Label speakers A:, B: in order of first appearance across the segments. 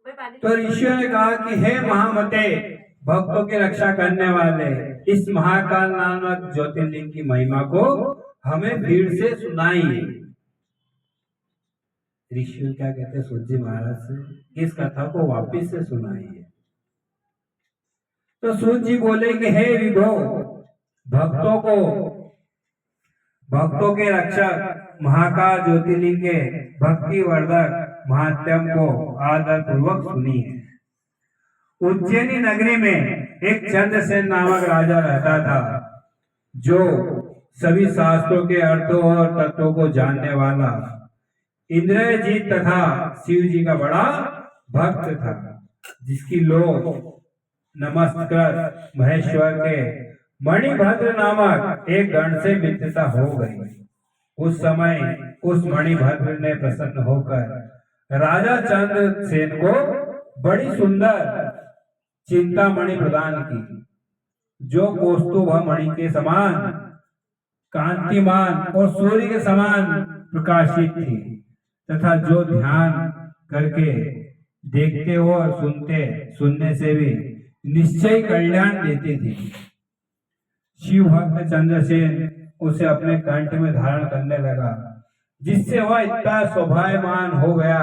A: तो ऋषियों ने कहा कि हे महामते, भक्तों की रक्षा करने वाले, इस महाकाल नामक ज्योतिर्लिंग की महिमा को हमें भीड़ से सुनाइए। ऋषि क्या कहते हैं सूत जी महाराज से, इस कथा को वापिस से सुनाइए। तो सूत जी बोले कि हे विभो, भक्तों के रक्षक महाकाल ज्योतिर्लिंग के भक्ति वर्धक महात्म्यम को आदर पूर्वक सुनिए। उज्जैनी नगरी में एक चंद्रसेन नामक राजा रहता था, जो सभी शास्त्रों के अर्थों और तत्वों को जानने वाला, इंद्रजीत तथा शिव जी का बड़ा भक्त था, जिसकी लोग नमस्कृत महेश्वर के मणिभद्र नामक एक गण से मित्रता हो गई। उस समय उस मणिभद्र ने प्रसन्न होकर राजा चंद्रसेन को बड़ी सुंदर चिंतामणि प्रदान की, जो कौस्तुभ मणि के समान कांतिमान और सूर्य के समान प्रकाशित थी, तथा जो ध्यान करके देखते और सुनने से भी निश्चय कल्याण देती थी। शिव भक्त चंद्रसेन उसे अपने कंठ में धारण करने लगा, जिससे वह इतना शोभायमान हो गया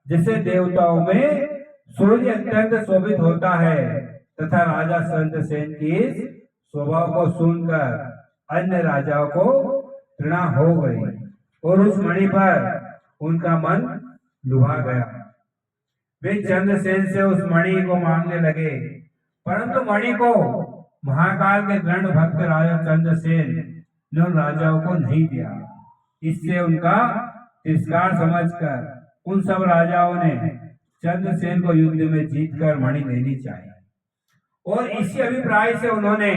A: जैसे देवताओं में सूर्य अत्यंत शोभित होता है। तथा राजा चंद्रसेन की इस स्वभाव को सुनकर अन्य राजाओं को घृणा हो गई और उस मणि पर उनका मन लुभा गया। वे चंद्रसेन से उस मणि को मांगने लगे, परंतु मणि को महाकाल के दृढ़ भक्त राजा चंद्रसेन ने उन राजाओं को नहीं दिया। इससे उनका तिरस्कार समझकर उन सब राजाओं ने चंद्रसेन को युद्ध में जीतकर मणि लेनी चाहिए, और इसी अभिप्राय से उन्होंने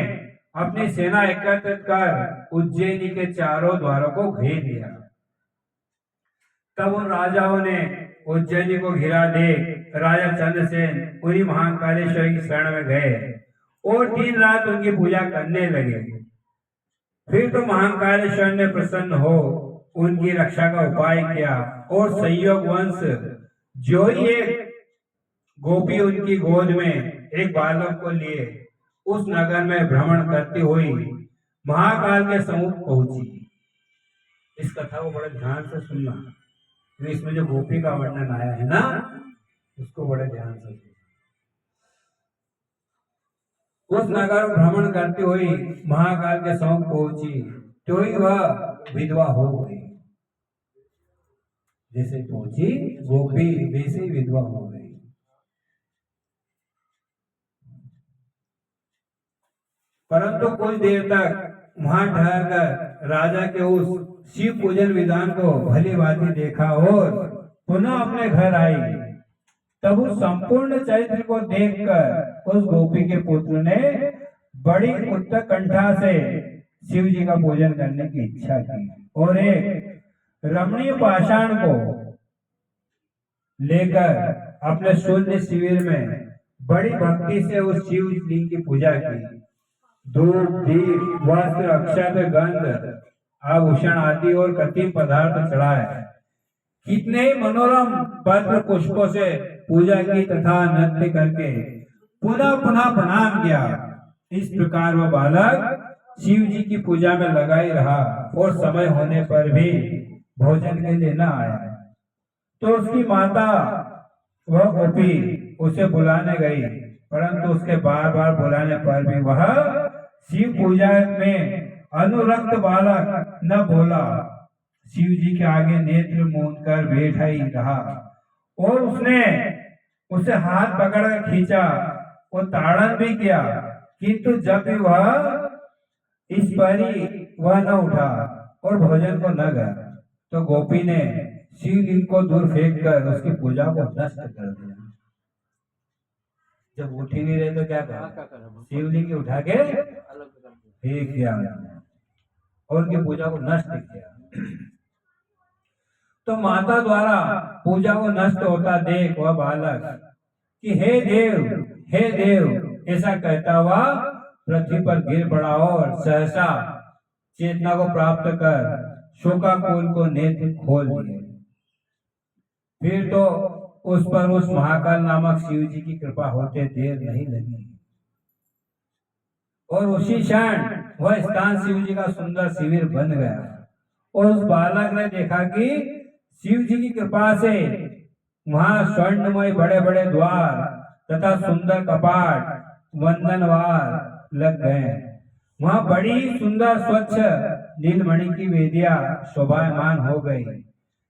A: अपनी सेना एकत्रित कर उज्जैनी के चारों द्वारों को घेर लिया। तब उन राजाओं ने उज्जैनी को घिरा देख राजा चंद्रसेन उन्हीं महाकालेश्वर की शरण में गए और दिन रात उनकी पूजा करने लगे। फिर तो महाकालेश्वर ने प्रसन्न हो उनकी रक्षा का उपाय किया और संयोग वंश जो ही एक गोपी उनकी गोद में एक बालक को लिए उस नगर में भ्रमण करती हुई महाकाल के सम्मुख पहुंची। इस कथा को बड़े ध्यान से सुनना, इसमें जो गोपी का वर्णन आया है ना, उसको बड़े ध्यान से सुनना। उस नगर में भ्रमण करती हुई महाकाल के सम्मुख पहुंची, तो ही वह विधवा हो गई। जैसे पहुंची गोपी वैसे ही विधवा हो गई। परंतु कुछ देर तक वहां ठहरकर राजा के उस शिव पूजन विधान को भली भांति देखा और पुनः अपने घर आई। तब उस संपूर्ण चरित्र को देखकर उस गोपी के पुत्र ने बड़ी उत्कंठा से शिव जी का पूजन करने की इच्छा की और एक रमणीय पाषाण को लेकर अपने शून्य शिविर में बड़ी भक्ति से उस शिव लिंग की पूजा की। धूप, दीप, वस्त्र, अक्षत, गंध, आभूषण आदि और कति पदार्थ चढ़ाए। कितने ही मनोरम पत्र पुष्पों से पूजा की तथा नृत्य करके पुनः पुनः प्रणाम किया। इस प्रकार वह बालक शिव जी की पूजा में लगा ही रहा और समय होने पर भी भोजन के लिए न आया। तो उसकी माता वह गोपी उसे बुलाने गई, परंतु उसके बार बार बुलाने पर भी वह शिव पूजा में अनुरक्त बालक न बोला। शिव जी के आगे नेत्र मूंद कर बैठा ही रहा और उसने उसे हाथ पकड़कर खींचा और ताड़न भी किया, किंतु जब भी वह इस पर ही वह न उठा और भोजन को न गया, तो गोपी ने शिवलिंग को दूर फेंक कर उसकी पूजा को नष्ट कर दिया। जब उठ ही नहीं रहे तो क्या करें, शिवलिंग उठा के फेंक दिया और उनकी पूजा को नष्ट किया। तो माता द्वारा पूजा को नष्ट होता देख वह बालक कि हे देव ऐसा कहता हुआ पृथ्वी पर गिर पड़ा और सहसा चेतना को प्राप्त कर शोकाकुल को नेत्र खोल दिए। फिर तो उस पर उस महाकाल नामक शिव जी की कृपा होते देर नहीं लगी और उसी क्षण वह स्थान शिव जी का सुंदर शिविर बन गया। और उस बालक ने देखा कि शिव जी की कृपा से वहां स्वर्णमय बड़े बड़े द्वार तथा सुंदर कपाट वंदनवार लग गए। वहां बड़ी सुंदर स्वच्छ नीलमणि की वेदियां शोभायमान हो गई,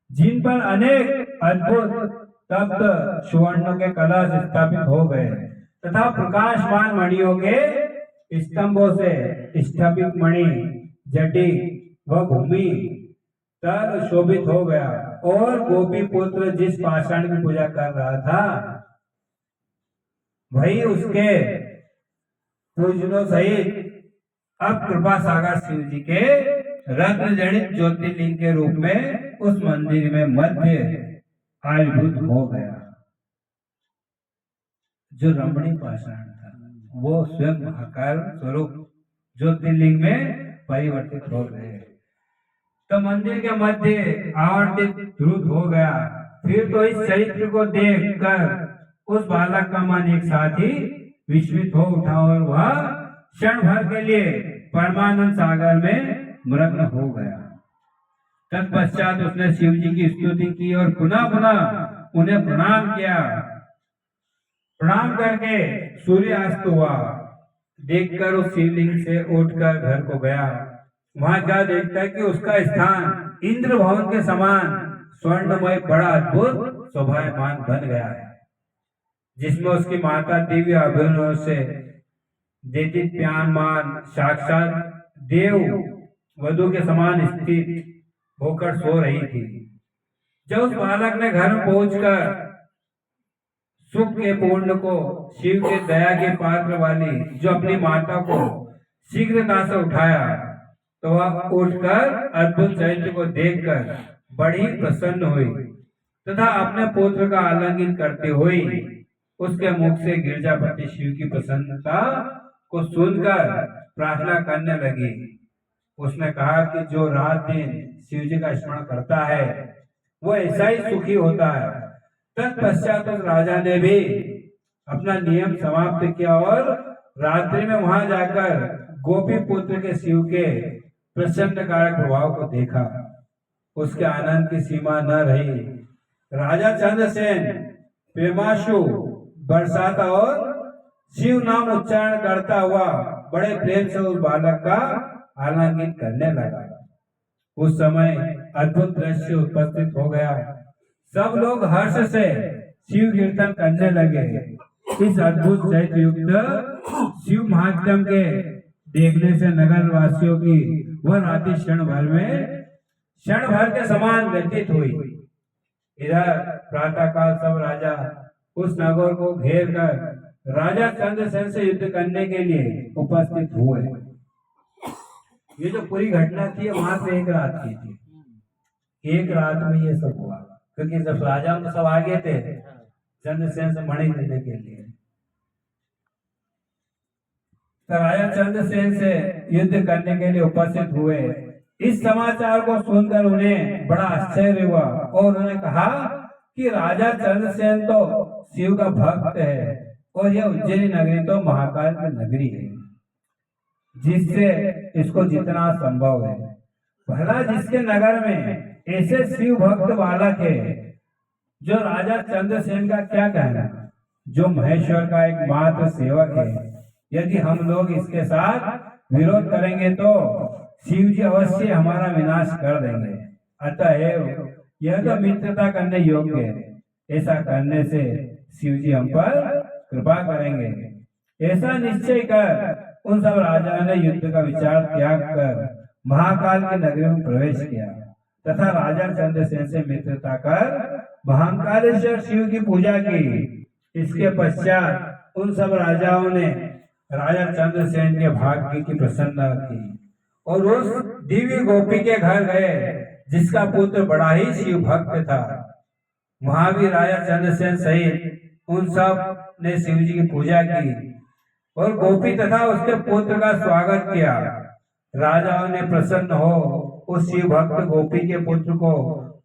A: जिन पर अनेक अद्भुत तप्त सुवर्णों के कलश स्थापित हो गए तथा प्रकाशमान मणियों के स्तंभों से स्थापित मणि जटी व भूमि तल शोभित हो गया। और गोपी पुत्र जिस पाषाण की पूजा कर रहा था वही उसके पूजनों सहित अब कृपा सागर शिव जी के रत्न जड़ित ज्योतिर्लिंग के रूप में उस मंदिर में मध्य आविर्भूत हो गया। जो रमणी पाषाण था वो स्वयं महाकाल स्वरूप ज्योतिर्लिंग में परिवर्तित हो गए। तो मंदिर के मध्य आवर्तित द्रुत हो गया। फिर तो इस चरित्र को देखकर उस बालक का मन एक साथ ही विस्मित हो उठा और वह क्षण भर के लिए परमानंद सागर में मग्न हो गया। तत्पश्चात उसने शिव जी की स्तुति की और पुनः पुनः उन्हें प्रणाम किया। प्रणाम करके सूर्यास्त हुआ देखकर उस शिवलिंग से उठकर घर को गया। वहां क्या देखता है कि उसका स्थान इंद्र भवन के समान स्वर्णमय बड़ा अद्भुत शोभायमान बन गया है, जिसमें उसकी माता दिव्य आभूषणों से देदीप्यमान साक्षात देव वधु के समान स्थित होकर सो रही थी। जब उस बालक ने घर में पहुंचकर सुख के पूर्ण को शिव के दया के पात्र वाली जो अपनी माता को शीघ्रता से उठाया तो वह उठकर अद्भुत चरित्र को देखकर बड़ी प्रसन्न हुई तथा अपने पुत्र का आलिंगन करते हुए उसके मुख से गिरजापति शिव की प्रसन्नता को सुनकर प्रार्थना करने लगी। उसने कहा कि जो रात दिन शिव जी का स्मरण करता है वो ऐसा ही सुखी होता है। तत्पश्चात उस राजा ने भी अपना नियम समाप्त किया और रात्रि में वहां जाकर गोपी पुत्र के शिव के प्रसन्नकारक प्रभाव को देखा। उसके आनंद की सीमा न रही। राजा चंद्रसेन प्रेमाशु बरसाता और शिव नाम उच्चारण करता हुआ बड़े प्रेम से उस बालक का आलिंगन करने लगा। उस समय अद्भुत दृश्य उपस्थित हो गया। सब लोग हर्ष से शिव कीर्तन करने लगे। इस अद्भुत चैत्र युक्त शिव महात्म के देखने से नगर वासियों की वह रात्रि क्षण भर के समान व्यतीत हुई। इधर प्रातःकाल सब राजा उस नगर को घेर कर राजा चंद्रसेन से युद्ध करने के लिए उपस्थित हुए। ये जो पूरी घटना थी वहां से एक रात की थी। एक रात में ये सब हुआ क्योंकि जब राजा तो सब आगे थे चंद्रसेन से मणि लेने के लिए। तो राजा चंद्रसेन से युद्ध करने के लिए उपस्थित हुए। इस समाचार को सुनकर उन्हें बड़ा आश्चर्य हुआ और उन्होंने कहा कि राजा चंद्रसेन तो शिव का भक्त है और यह उज्जैनी नगरी तो महाकाल की नगरी है, जिससे इसको जितना संभव है भला जिसके नगर में ऐसे शिव भक्त बालक है जो राजा चंद्रसेन का क्या कहना, जो महेश्वर का एकमात्र सेवक है। यदि हम लोग इसके साथ विरोध करेंगे तो शिव जी अवश्य हमारा विनाश कर देंगे। अतः यह तो मित्रता करने योग्य है। ऐसा करने से शिव जी हम पर कृपा करेंगे। ऐसा निश्चय कर उन सब राजाओं ने युद्ध का विचार त्याग कर महाकाल की नगरी में प्रवेश किया तथा राजा चंद्रसेन से मित्रता कर महाकालेश्वर शिव की पूजा की। इसके पश्चात उन सब राजाओं ने राजा चंद्रसेन के भाग्य की प्रसन्नता की और उस दिव्य गोपी के घर गए जिसका पुत्र बड़ा ही शिव भक्त था। वहां भी राजा चंद्रसेन सहित उन सब ने शिव जी की पूजा की और गोपी तथा उसके पुत्र का स्वागत किया। राजाओं ने प्रसन्न हो उस शिव भक्त गोपी के पुत्र को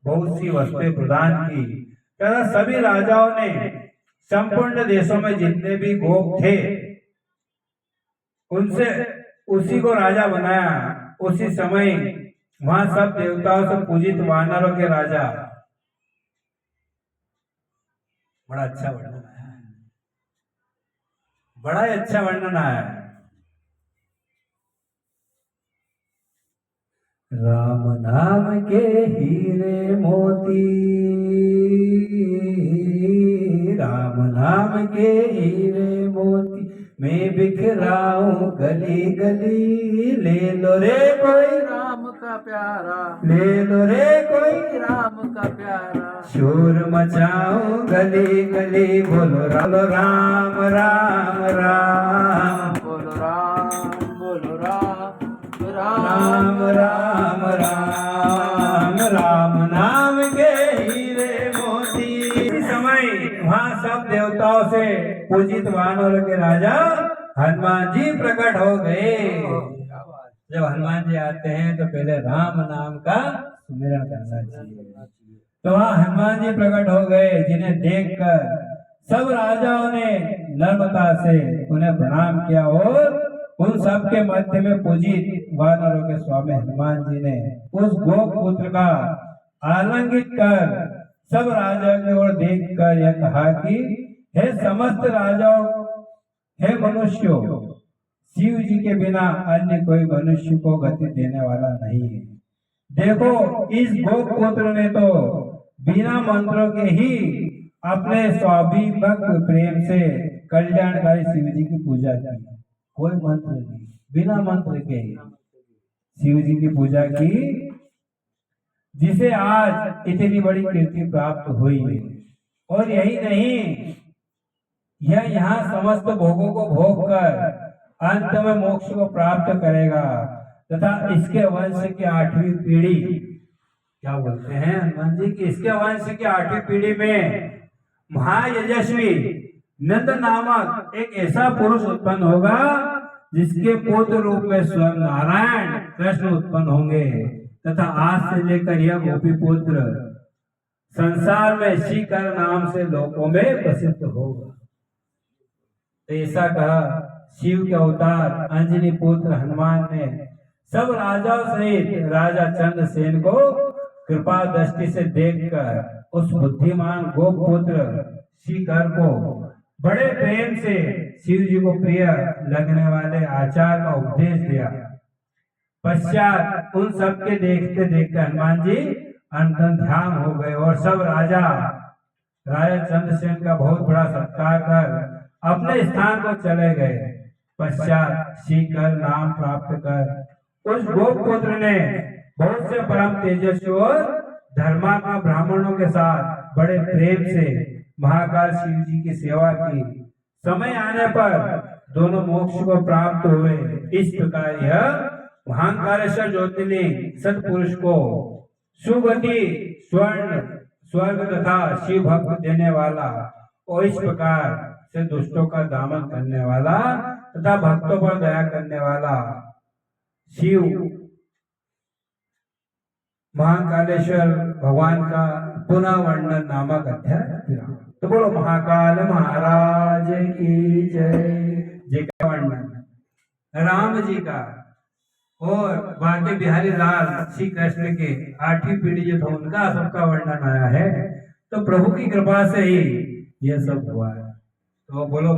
A: बहुत सी वस्तुएं प्रदान की तथा सभी राजाओं ने संपूर्ण देशों में जितने भी गोप थे उनसे उसी को राजा बनाया। उसी समय वहां सब देवताओं से पूजित वानरों के राजा। बड़ा अच्छा वर्णन आया है, बड़ा ही अच्छा वर्णन आया है। राम नाम के हीरे मोती, राम नाम के हीरे मोती मैं बिखराऊं गली गली। ले लो रे कोई
B: राम का प्यारा,
A: ले लो रे कोई
B: राम का प्यारा,
A: शोर मचाऊं गली गली। बोलो राम राम राम राम,
B: बोलो राम, बोलो राम,
A: राम राम राम, राम नाम के हीरे मोती। इसी समय वहाँ सब देवताओं से पूजित वानरों के राजा हनुमान जी प्रकट हो गए। जब हनुमान जी आते हैं तो पहले राम नाम का सुमिरन करना चाहिए। तो वहाँ हनुमान जी प्रकट हो गए, जिन्हें देखकर सब राजाओं ने नम्रता से उन्हें प्रणाम किया और उन सब के मध्य में पूजित वानरों के स्वामी हनुमान जी ने उस गोप पुत्र का आलिंगित कर सब राजाओं की ओर देखकर यह कहा कि हे समस्त राजाओं, हे मनुष्यों, शिव जी के बिना अन्य कोई मनुष्य को गति देने वाला नहीं है। देखो, इस गोप पुत्र ने तो बिना मंत्रों के ही अपने स्वाभिभक्त प्रेम से कल्याणकारी शिव जी की पूजा की। कोई मंत्र नहीं, बिना मंत्र के शिव जी की पूजा की, जिसे आज इतनी बड़ी कीर्ति प्राप्त हुई है। और यही नहीं, यह यहाँ समस्त भोगों को भोग कर अंत में मोक्ष को प्राप्त करेगा तथा इसके वंश की 8वीं पीढ़ी, क्या बोलते हैं हनुमान जी की, इसके वंश की 8वीं पीढ़ी में महायशस्वी नंद नामक एक ऐसा पुरुष उत्पन्न होगा जिसके पुत्र रूप में स्वयं नारायण कृष्ण उत्पन्न होंगे तथा आज से लेकर यह गोपी पुत्र संसार में श्रीकर नाम से लोकों में प्रसिद्ध होगा। ऐसा कहा शिव के अवतार अंजनी पुत्र हनुमान ने सब राजाओं सहित राजा चंद्रसेन को कृपा दृष्टि से देखकर उस बुद्धिमान गोपुत्र श्रीकर को बड़े प्रेम से शिव जी को प्रिय लगने वाले आचार का उपदेश दिया। पश्चात उन सब के देखते देखते हनुमान जी अंतन ध्यान हो गए और सब राजा चंद्रसेन का बहुत बड़ा सत्कार कर अपने स्थान को चले गए। पश्चात श्रीकर नाम प्राप्त कर उस गोपुत्र ने बहुत से परम तेजस्वी और धर्मात्मा ब्राह्मणों के साथ बड़े प्रेम से महाकाल शिव जी की सेवा की। समय आने पर दोनों मोक्ष को प्राप्त हुए। इस प्रकार यह महाकालेश्वर ज्योतिर्लिंग सत्पुरुष को सुगति, स्वर्ण, स्वर्ग तथा शिव भक्त देने वाला और इस प्रकार से दुष्टों का दमन करने वाला तथा भक्तों पर दया करने वाला शिव महाकालेश्वर भगवान का पुनः वर्णन नामक अध्याय। तो बोलो महाकाल महाराज की जय। जी का वर्णन राम जी का और बाकी बिहारी लाल श्री कृष्ण के 8वीं पीढ़ी जो था उनका सबका वर्णन आया है। तो प्रभु की कृपा से ही यह सब हुआ है। तो बोलो